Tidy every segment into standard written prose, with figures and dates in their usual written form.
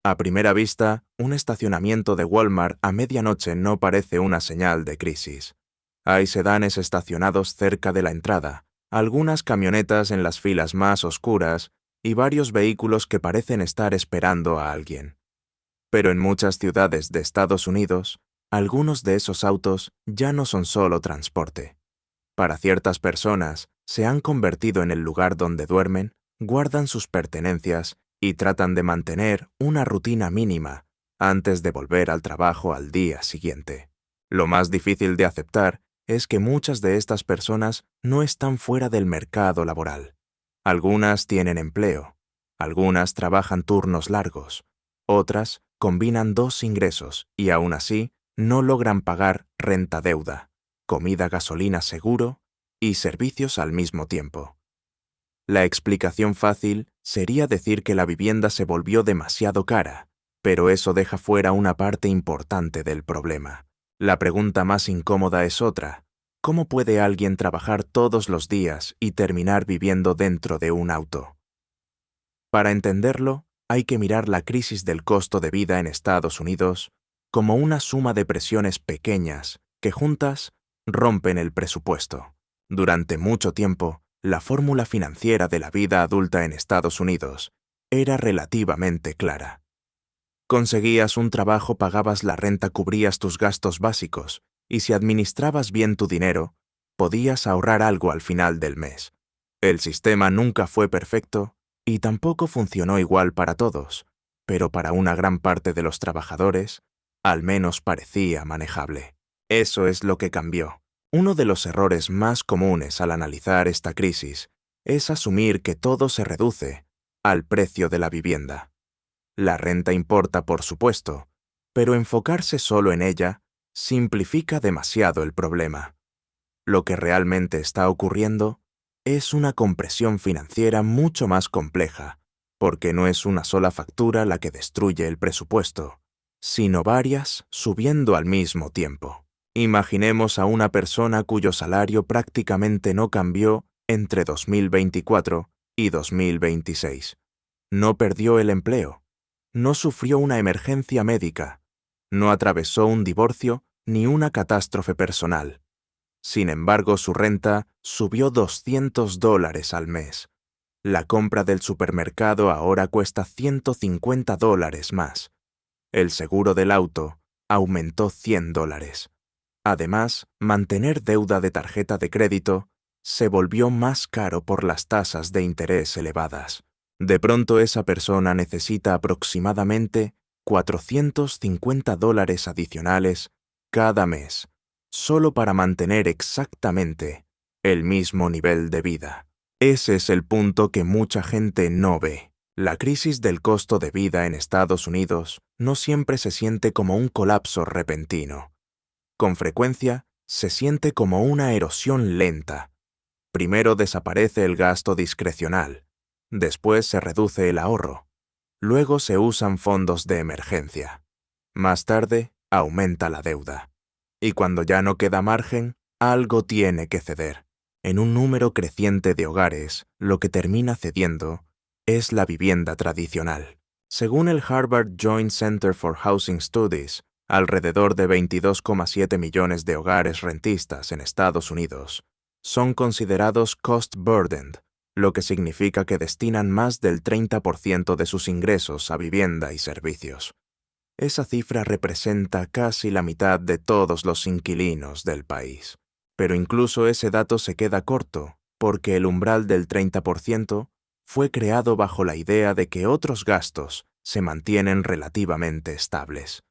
A primera vista, un estacionamiento de Walmart a medianoche no parece una señal de crisis. Hay sedanes estacionados cerca de la entrada, algunas camionetas en las filas más oscuras y varios vehículos que parecen estar esperando a alguien. Pero en muchas ciudades de Estados Unidos, algunos de esos autos ya no son solo transporte. Para ciertas personas, se han convertido en el lugar donde duermen, guardan sus pertenencias y tratan de mantener una rutina mínima antes de volver al trabajo al día siguiente. Lo más difícil de aceptar es que muchas de estas personas no están fuera del mercado laboral. Algunas tienen empleo, algunas trabajan turnos largos, otras combinan dos ingresos y aún así no logran pagar renta-deuda, comida, gasolina, seguro y servicios al mismo tiempo. La explicación fácil sería decir que la vivienda se volvió demasiado cara, pero eso deja fuera una parte importante del problema. La pregunta más incómoda es otra: ¿cómo puede alguien trabajar todos los días y terminar viviendo dentro de un auto? Para entenderlo, hay que mirar la crisis del costo de vida en Estados Unidos como una suma de presiones pequeñas que juntas rompen el presupuesto. Durante mucho tiempo, la fórmula financiera de la vida adulta en Estados Unidos era relativamente clara. Conseguías un trabajo, pagabas la renta, cubrías tus gastos básicos, y si administrabas bien tu dinero, podías ahorrar algo al final del mes. El sistema nunca fue perfecto y tampoco funcionó igual para todos, pero para una gran parte de los trabajadores, al menos parecía manejable. Eso es lo que cambió. Uno de los errores más comunes al analizar esta crisis es asumir que todo se reduce al precio de la vivienda. La renta importa, por supuesto, pero enfocarse solo en ella simplifica demasiado el problema. Lo que realmente está ocurriendo es una compresión financiera mucho más compleja, porque no es una sola factura la que destruye el presupuesto, sino varias subiendo al mismo tiempo. Imaginemos a una persona cuyo salario prácticamente no cambió entre 2024 y 2026. No perdió el empleo, no sufrió una emergencia médica, no atravesó un divorcio ni una catástrofe personal. Sin embargo, su renta subió $200 al mes. La compra del supermercado ahora cuesta $150 más. El seguro del auto aumentó $100. Además, mantener deuda de tarjeta de crédito se volvió más caro por las tasas de interés elevadas. De pronto esa persona necesita aproximadamente $450 adicionales cada mes, solo para mantener exactamente el mismo nivel de vida. Ese es el punto que mucha gente no ve. La crisis del costo de vida en Estados Unidos no siempre se siente como un colapso repentino. Con frecuencia, se siente como una erosión lenta. Primero desaparece el gasto discrecional, después se reduce el ahorro, luego se usan fondos de emergencia. Más tarde, aumenta la deuda. Y cuando ya no queda margen, algo tiene que ceder. En un número creciente de hogares, lo que termina cediendo es la vivienda tradicional. Según el Harvard Joint Center for Housing Studies, alrededor de 22,7 millones de hogares rentistas en Estados Unidos son considerados cost-burdened, lo que significa que destinan más del 30% de sus ingresos a vivienda y servicios. Esa cifra representa casi la mitad de todos los inquilinos del país. Pero incluso ese dato se queda corto, porque el umbral del 30% fue creado bajo la idea de que otros gastos se mantienen relativamente estables.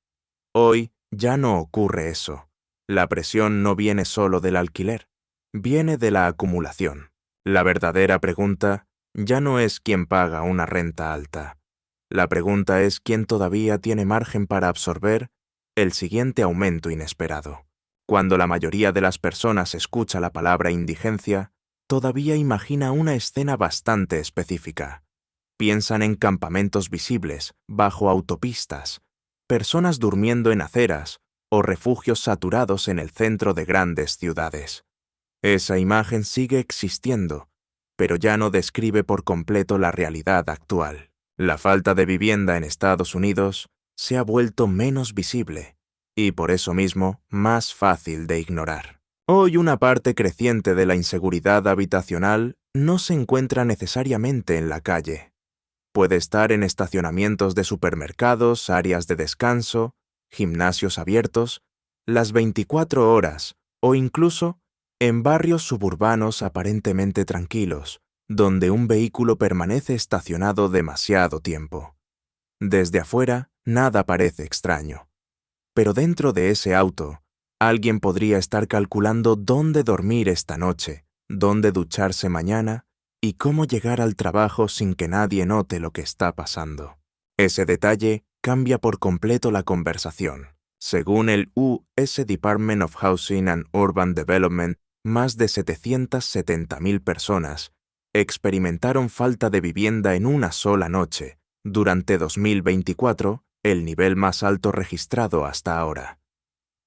Hoy ya no ocurre eso. La presión no viene solo del alquiler, viene de la acumulación. La verdadera pregunta ya no es quién paga una renta alta. La pregunta es quién todavía tiene margen para absorber el siguiente aumento inesperado. Cuando la mayoría de las personas escucha la palabra indigencia, todavía imagina una escena bastante específica. Piensan en campamentos visibles, bajo autopistas, personas durmiendo en aceras o refugios saturados en el centro de grandes ciudades. Esa imagen sigue existiendo, pero ya no describe por completo la realidad actual. La falta de vivienda en Estados Unidos se ha vuelto menos visible y por eso mismo más fácil de ignorar. Hoy una parte creciente de la inseguridad habitacional no se encuentra necesariamente en la calle. Puede estar en estacionamientos de supermercados, áreas de descanso, gimnasios abiertos, las 24 horas o incluso en barrios suburbanos aparentemente tranquilos, donde un vehículo permanece estacionado demasiado tiempo. Desde afuera, nada parece extraño. Pero dentro de ese auto, alguien podría estar calculando dónde dormir esta noche, dónde ducharse mañana y cómo llegar al trabajo sin que nadie note lo que está pasando. Ese detalle cambia por completo la conversación. Según el U.S. Department of Housing and Urban Development, más de 770.000 personas experimentaron falta de vivienda en una sola noche durante 2024, el nivel más alto registrado hasta ahora.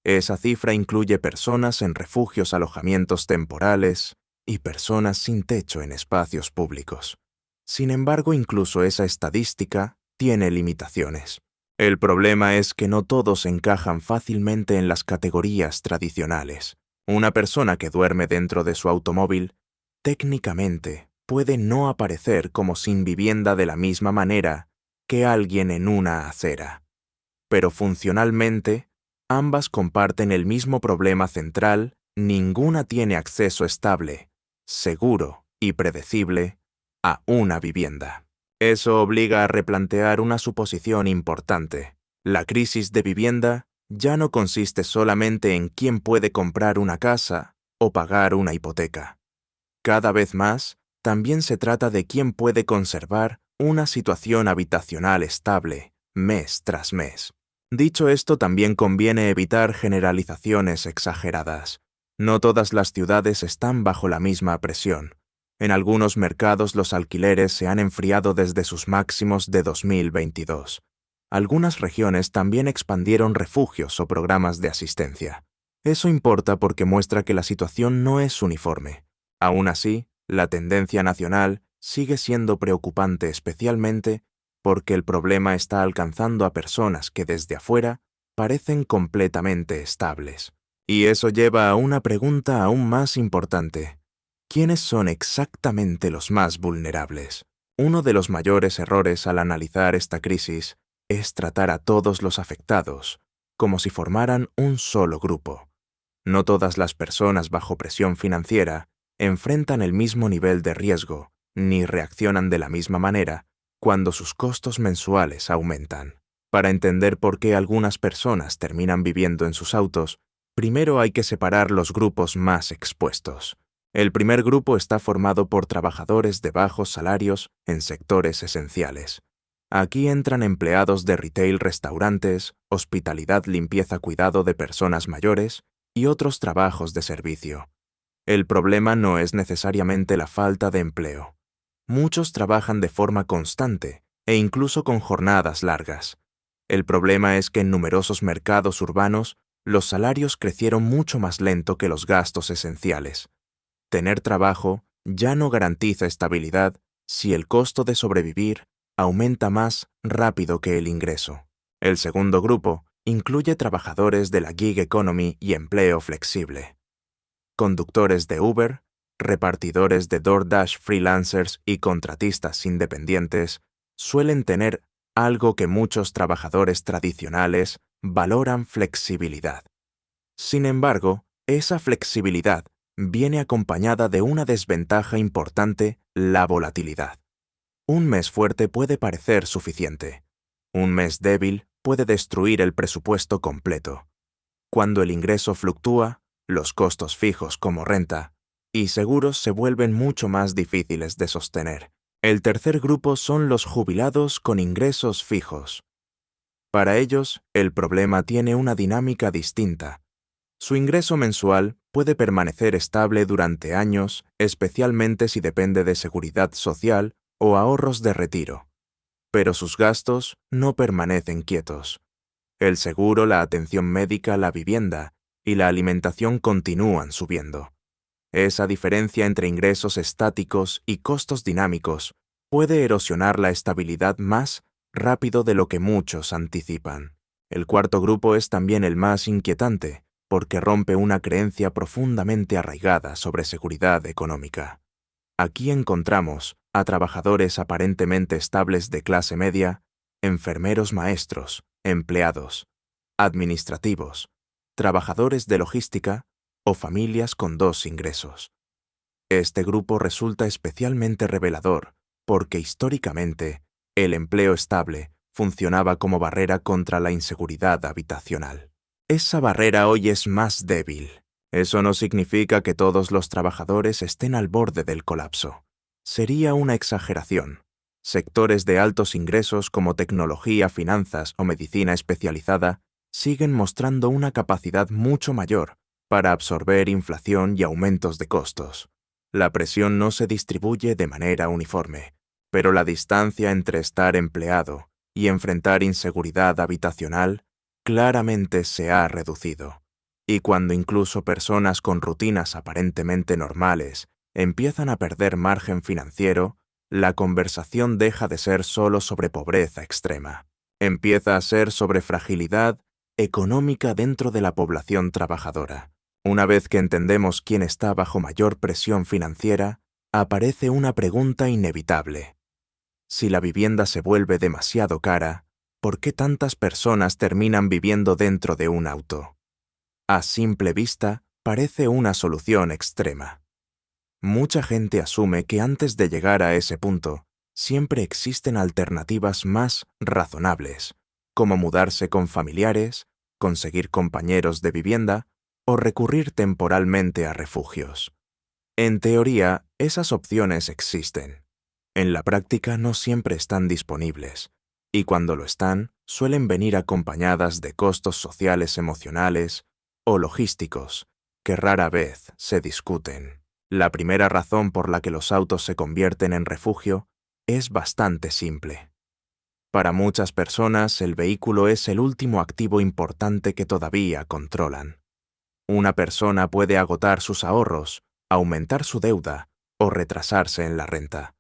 Esa cifra incluye personas en refugios, alojamientos temporales y personas sin techo en espacios públicos. Sin embargo, incluso esa estadística tiene limitaciones. El problema es que no todos encajan fácilmente en las categorías tradicionales. Una persona que duerme dentro de su automóvil, técnicamente, puede no aparecer como sin vivienda de la misma manera que alguien en una acera. Pero funcionalmente, ambas comparten el mismo problema central: ninguna tiene acceso estable, seguro y predecible a una vivienda. Eso obliga a replantear una suposición importante. La crisis de vivienda ya no consiste solamente en quién puede comprar una casa o pagar una hipoteca. Cada vez más, también se trata de quién puede conservar una situación habitacional estable, mes tras mes. Dicho esto, también conviene evitar generalizaciones exageradas. No todas las ciudades están bajo la misma presión. En algunos mercados los alquileres se han enfriado desde sus máximos de 2022. Algunas regiones también expandieron refugios o programas de asistencia. Eso importa porque muestra que la situación no es uniforme. Aún así, la tendencia nacional sigue siendo preocupante, especialmente porque el problema está alcanzando a personas que desde afuera parecen completamente estables. Y eso lleva a una pregunta aún más importante. ¿Quiénes son exactamente los más vulnerables? Uno de los mayores errores al analizar esta crisis es tratar a todos los afectados como si formaran un solo grupo. No todas las personas bajo presión financiera enfrentan el mismo nivel de riesgo ni reaccionan de la misma manera cuando sus costos mensuales aumentan. Para entender por qué algunas personas terminan viviendo en sus autos, primero hay que separar los grupos más expuestos. El primer grupo está formado por trabajadores de bajos salarios en sectores esenciales. Aquí entran empleados de retail, restaurantes, hospitalidad, limpieza, cuidado de personas mayores y otros trabajos de servicio. El problema no es necesariamente la falta de empleo. Muchos trabajan de forma constante e incluso con jornadas largas. El problema es que en numerosos mercados urbanos los salarios crecieron mucho más lento que los gastos esenciales. Tener trabajo ya no garantiza estabilidad si el costo de sobrevivir aumenta más rápido que el ingreso. El segundo grupo incluye trabajadores de la gig economy y empleo flexible. Conductores de Uber, repartidores de DoorDash, freelancers y contratistas independientes suelen tener algo que muchos trabajadores tradicionales valoran: flexibilidad. Sin embargo, esa flexibilidad viene acompañada de una desventaja importante: la volatilidad. Un mes fuerte puede parecer suficiente. Un mes débil puede destruir el presupuesto completo. Cuando el ingreso fluctúa, los costos fijos como renta y seguros se vuelven mucho más difíciles de sostener. El tercer grupo son los jubilados con ingresos fijos. Para ellos, el problema tiene una dinámica distinta. Su ingreso mensual puede permanecer estable durante años, especialmente si depende de seguridad social o ahorros de retiro. Pero sus gastos no permanecen quietos. El seguro, la atención médica, la vivienda y la alimentación continúan subiendo. Esa diferencia entre ingresos estáticos y costos dinámicos puede erosionar la estabilidad más rápido de lo que muchos anticipan. El cuarto grupo es también el más inquietante, porque rompe una creencia profundamente arraigada sobre seguridad económica. Aquí encontramos a trabajadores aparentemente estables de clase media, enfermeros maestros, empleados, administrativos, trabajadores de logística o familias con 2 ingresos. Este grupo resulta especialmente revelador porque históricamente el empleo estable funcionaba como barrera contra la inseguridad habitacional. Esa barrera hoy es más débil. Eso no significa que todos los trabajadores estén al borde del colapso. Sería una exageración. Sectores de altos ingresos como tecnología, finanzas o medicina especializada siguen mostrando una capacidad mucho mayor para absorber inflación y aumentos de costos. La presión no se distribuye de manera uniforme, pero la distancia entre estar empleado y enfrentar inseguridad habitacional claramente se ha reducido. Y cuando incluso personas con rutinas aparentemente normales empiezan a perder margen financiero, la conversación deja de ser solo sobre pobreza extrema. Empieza a ser sobre fragilidad económica dentro de la población trabajadora. Una vez que entendemos quién está bajo mayor presión financiera, aparece una pregunta inevitable. Si la vivienda se vuelve demasiado cara, ¿por qué tantas personas terminan viviendo dentro de un auto? A simple vista, parece una solución extrema. Mucha gente asume que antes de llegar a ese punto, siempre existen alternativas más razonables, como mudarse con familiares, conseguir compañeros de vivienda o recurrir temporalmente a refugios. En teoría, esas opciones existen. En la práctica no siempre están disponibles, y cuando lo están, suelen venir acompañadas de costos sociales, emocionales o logísticos que rara vez se discuten. La primera razón por la que los autos se convierten en refugio es bastante simple. Para muchas personas, el vehículo es el último activo importante que todavía controlan. Una persona puede agotar sus ahorros, aumentar su deuda o retrasarse en la renta.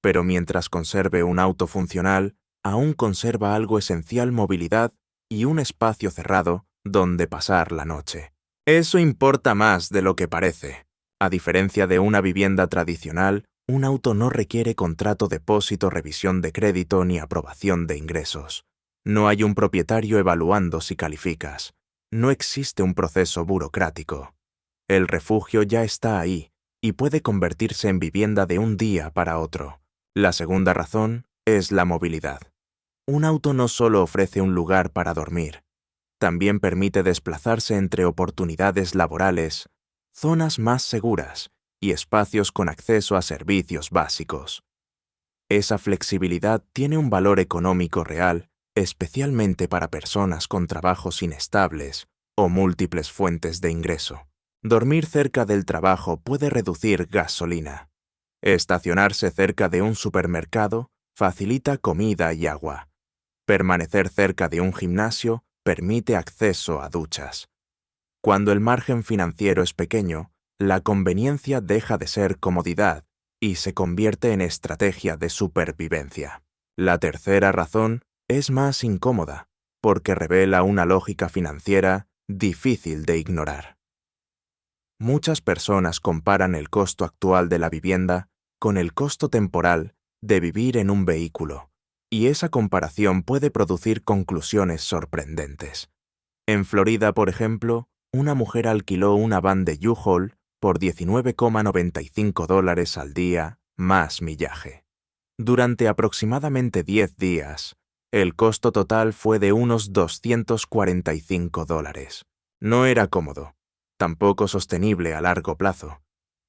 Pero mientras conserve un auto funcional, aún conserva algo esencial: movilidad y un espacio cerrado donde pasar la noche. Eso importa más de lo que parece. A diferencia de una vivienda tradicional, un auto no requiere contrato, depósito, revisión de crédito ni aprobación de ingresos. No hay un propietario evaluando si calificas. No existe un proceso burocrático. El refugio ya está ahí y puede convertirse en vivienda de un día para otro. La segunda razón es la movilidad. Un auto no solo ofrece un lugar para dormir, también permite desplazarse entre oportunidades laborales, zonas más seguras y espacios con acceso a servicios básicos. Esa flexibilidad tiene un valor económico real, especialmente para personas con trabajos inestables o múltiples fuentes de ingreso. Dormir cerca del trabajo puede reducir gasolina. Estacionarse cerca de un supermercado facilita comida y agua. Permanecer cerca de un gimnasio permite acceso a duchas. Cuando el margen financiero es pequeño, la conveniencia deja de ser comodidad y se convierte en estrategia de supervivencia. La tercera razón es más incómoda, porque revela una lógica financiera difícil de ignorar. Muchas personas comparan el costo actual de la vivienda con el costo temporal de vivir en un vehículo, y esa comparación puede producir conclusiones sorprendentes. En Florida, por ejemplo, una mujer alquiló una van de U-Haul por $19,95 al día más millaje. Durante aproximadamente 10 días, el costo total fue de unos $245. No era cómodo, tampoco sostenible a largo plazo,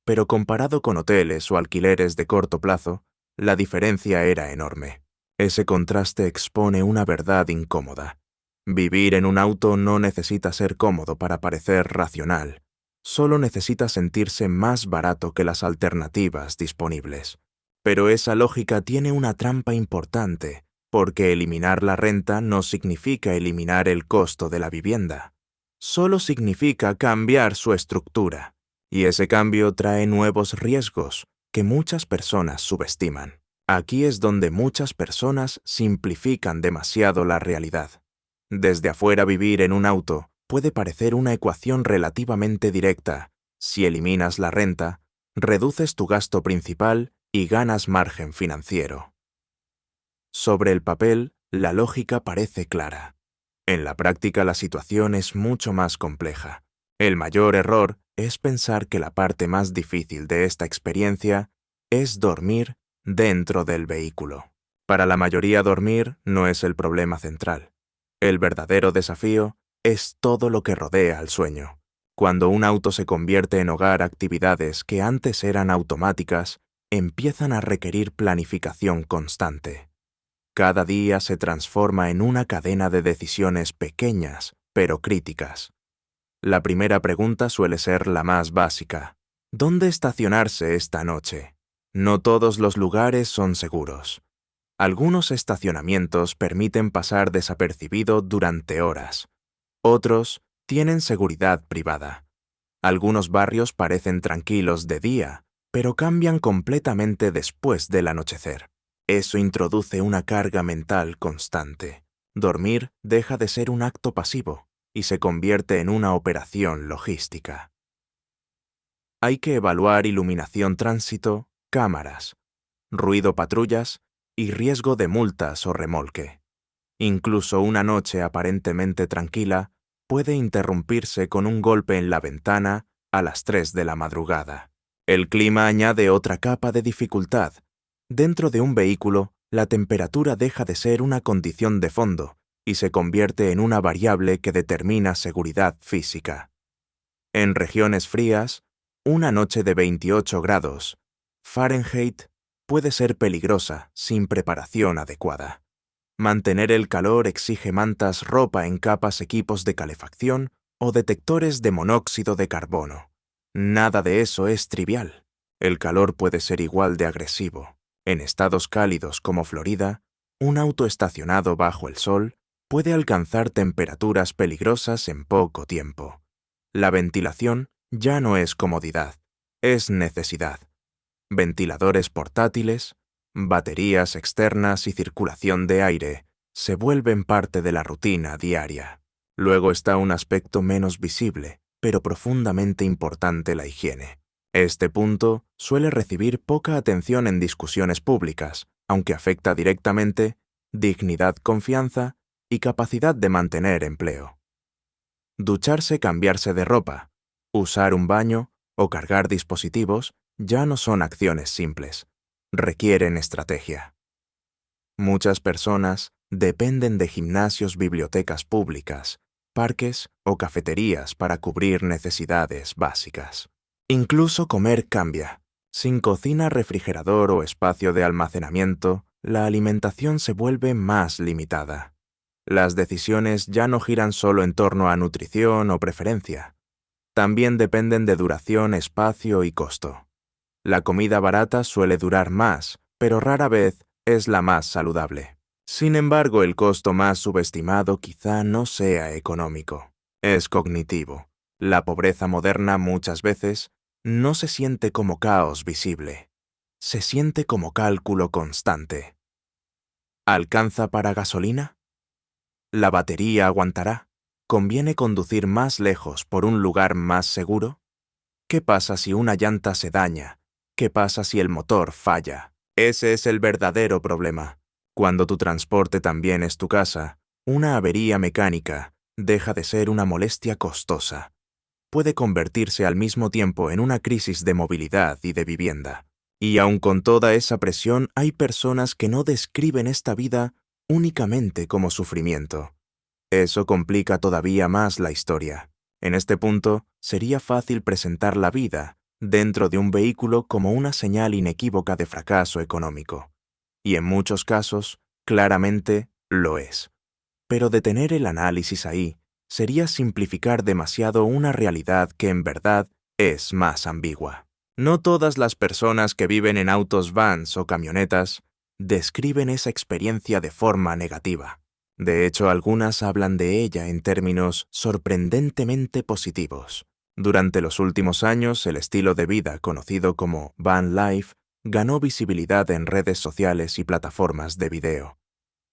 pero comparado con hoteles o alquileres de corto plazo, la diferencia era enorme. Ese contraste expone una verdad incómoda. Vivir en un auto no necesita ser cómodo para parecer racional, solo necesita sentirse más barato que las alternativas disponibles. Pero esa lógica tiene una trampa importante, porque eliminar la renta no significa eliminar el costo de la vivienda. Solo significa cambiar su estructura, y ese cambio trae nuevos riesgos que muchas personas subestiman. Aquí es donde muchas personas simplifican demasiado la realidad. Desde afuera, vivir en un auto puede parecer una ecuación relativamente directa. Si eliminas la renta, reduces tu gasto principal y ganas margen financiero. Sobre el papel, la lógica parece clara. En la práctica, la situación es mucho más compleja. El mayor error es pensar que la parte más difícil de esta experiencia es dormir dentro del vehículo. Para la mayoría, dormir no es el problema central. El verdadero desafío es todo lo que rodea al sueño. Cuando un auto se convierte en hogar, actividades que antes eran automáticas empiezan a requerir planificación constante. Cada día se transforma en una cadena de decisiones pequeñas, pero críticas. La primera pregunta suele ser la más básica. ¿Dónde estacionarse esta noche? No todos los lugares son seguros. Algunos estacionamientos permiten pasar desapercibido durante horas. Otros tienen seguridad privada. Algunos barrios parecen tranquilos de día, pero cambian completamente después del anochecer. Eso introduce una carga mental constante. Dormir deja de ser un acto pasivo y se convierte en una operación logística. Hay que evaluar iluminación, tránsito, cámaras, ruido, patrullas y riesgo de multas o remolque. Incluso una noche aparentemente tranquila puede interrumpirse con un golpe en la ventana a las 3 de la madrugada. El clima añade otra capa de dificultad. Dentro de un vehículo, la temperatura deja de ser una condición de fondo y se convierte en una variable que determina seguridad física. En regiones frías, una noche de 28 grados Fahrenheit puede ser peligrosa sin preparación adecuada. Mantener el calor exige mantas, ropa en capas, equipos de calefacción o detectores de monóxido de carbono. Nada de eso es trivial. El calor puede ser igual de agresivo. En estados cálidos como Florida, un auto estacionado bajo el sol puede alcanzar temperaturas peligrosas en poco tiempo. La ventilación ya no es comodidad, es necesidad. Ventiladores portátiles, baterías externas y circulación de aire se vuelven parte de la rutina diaria. Luego está un aspecto menos visible, pero profundamente importante: la higiene. Este punto suele recibir poca atención en discusiones públicas, aunque afecta directamente dignidad, confianza y capacidad de mantener empleo. Ducharse, cambiarse de ropa, usar un baño o cargar dispositivos ya no son acciones simples. Requieren estrategia. Muchas personas dependen de gimnasios, bibliotecas públicas, parques o cafeterías para cubrir necesidades básicas. Incluso comer cambia. Sin cocina, refrigerador o espacio de almacenamiento, la alimentación se vuelve más limitada. Las decisiones ya no giran solo en torno a nutrición o preferencia. También dependen de duración, espacio y costo. La comida barata suele durar más, pero rara vez es la más saludable. Sin embargo, el costo más subestimado quizá no sea económico, es cognitivo. La pobreza moderna muchas veces no se siente como caos visible, se siente como cálculo constante. ¿Alcanza para gasolina? ¿La batería aguantará? ¿Conviene conducir más lejos por un lugar más seguro? ¿Qué pasa si una llanta se daña? ¿Qué pasa si el motor falla? Ese es el verdadero problema. Cuando tu transporte también es tu casa, una avería mecánica deja de ser una molestia costosa. Puede convertirse al mismo tiempo en una crisis de movilidad y de vivienda. Y aun con toda esa presión, hay personas que no describen esta vida únicamente como sufrimiento. Eso complica todavía más la historia. En este punto, sería fácil presentar la vida dentro de un vehículo como una señal inequívoca de fracaso económico. Y en muchos casos, claramente lo es. Pero detener el análisis ahí sería simplificar demasiado una realidad que en verdad es más ambigua. No todas las personas que viven en autos vans o camionetas describen esa experiencia de forma negativa. De hecho, algunas hablan de ella en términos sorprendentemente positivos. Durante los últimos años, el estilo de vida conocido como van life ganó visibilidad en redes sociales y plataformas de video.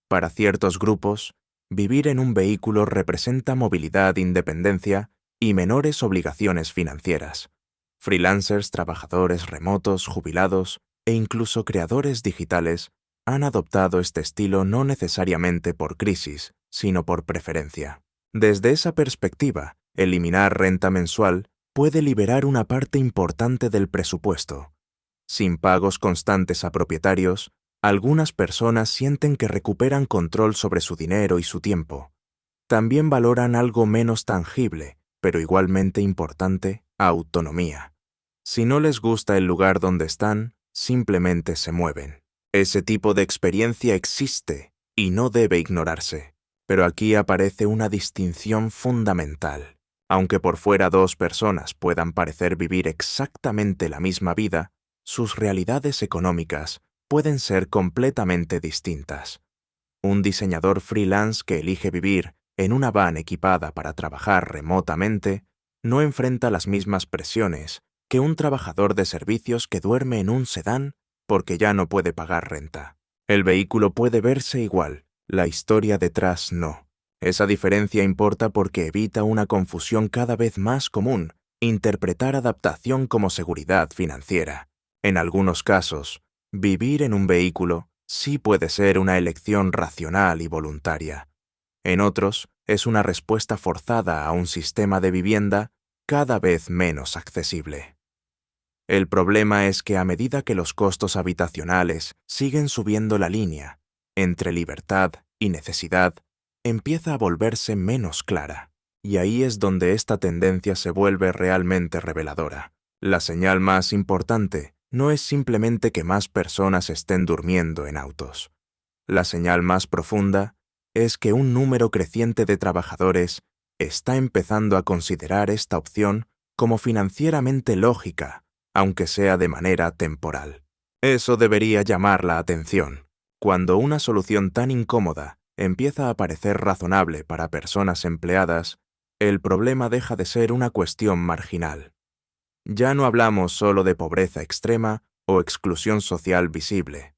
Para ciertos grupos, vivir en un vehículo representa movilidad, independencia y menores obligaciones financieras. Freelancers, trabajadores remotos, jubilados e incluso creadores digitales han adoptado este estilo no necesariamente por crisis, sino por preferencia. Desde esa perspectiva, eliminar renta mensual puede liberar una parte importante del presupuesto. Sin pagos constantes a propietarios, algunas personas sienten que recuperan control sobre su dinero y su tiempo. También valoran algo menos tangible, pero igualmente importante: autonomía. Si no les gusta el lugar donde están, simplemente se mueven. Ese tipo de experiencia existe y no debe ignorarse. Pero aquí aparece una distinción fundamental. Aunque por fuera dos personas puedan parecer vivir exactamente la misma vida, sus realidades económicas pueden ser completamente distintas. Un diseñador freelance que elige vivir en una van equipada para trabajar remotamente no enfrenta las mismas presiones que un trabajador de servicios que duerme en un sedán porque ya no puede pagar renta. El vehículo puede verse igual, la historia detrás no. Esa diferencia importa porque evita una confusión cada vez más común: interpretar adaptación como seguridad financiera. En algunos casos, vivir en un vehículo sí puede ser una elección racional y voluntaria. En otros, es una respuesta forzada a un sistema de vivienda cada vez menos accesible. El problema es que a medida que los costos habitacionales siguen subiendo, la línea entre libertad y necesidad empieza a volverse menos clara. Y ahí es donde esta tendencia se vuelve realmente reveladora. La señal más importante no es simplemente que más personas estén durmiendo en autos. La señal más profunda es que un número creciente de trabajadores está empezando a considerar esta opción como financieramente lógica, aunque sea de manera temporal. Eso debería llamar la atención. Cuando una solución tan incómoda empieza a parecer razonable para personas empleadas, el problema deja de ser una cuestión marginal. Ya no hablamos solo de pobreza extrema o exclusión social visible.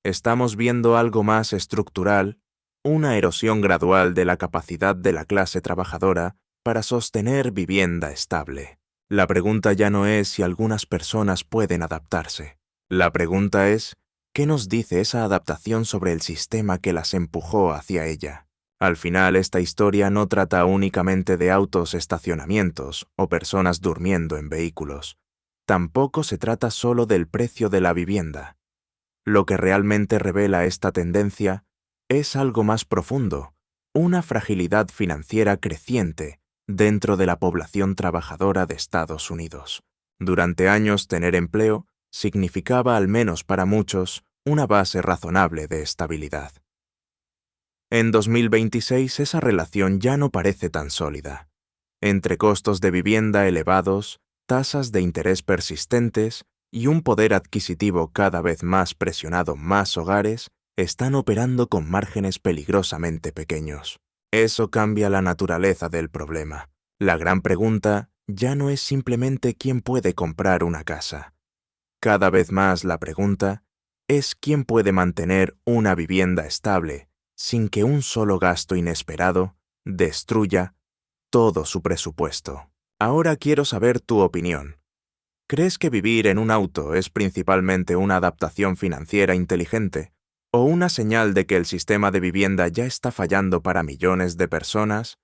Estamos viendo algo más estructural: una erosión gradual de la capacidad de la clase trabajadora para sostener vivienda estable. La pregunta ya no es si algunas personas pueden adaptarse. La pregunta es: ¿qué nos dice esa adaptación sobre el sistema que las empujó hacia ella? Al final, esta historia no trata únicamente de autos, estacionamientos o personas durmiendo en vehículos. Tampoco se trata solo del precio de la vivienda. Lo que realmente revela esta tendencia es algo más profundo: una fragilidad financiera creciente dentro de la población trabajadora de Estados Unidos. Durante años, tener empleo significaba, al menos para muchos, una base razonable de estabilidad. En 2026 esa relación ya no parece tan sólida. Entre costos de vivienda elevados, tasas de interés persistentes y un poder adquisitivo cada vez más presionado, más hogares están operando con márgenes peligrosamente pequeños. Eso cambia la naturaleza del problema. La gran pregunta ya no es simplemente quién puede comprar una casa. Cada vez más la pregunta es quién puede mantener una vivienda estable sin que un solo gasto inesperado destruya todo su presupuesto. Ahora quiero saber tu opinión. ¿Crees que vivir en un auto es principalmente una adaptación financiera inteligente o una señal de que el sistema de vivienda ya está fallando para millones de personas?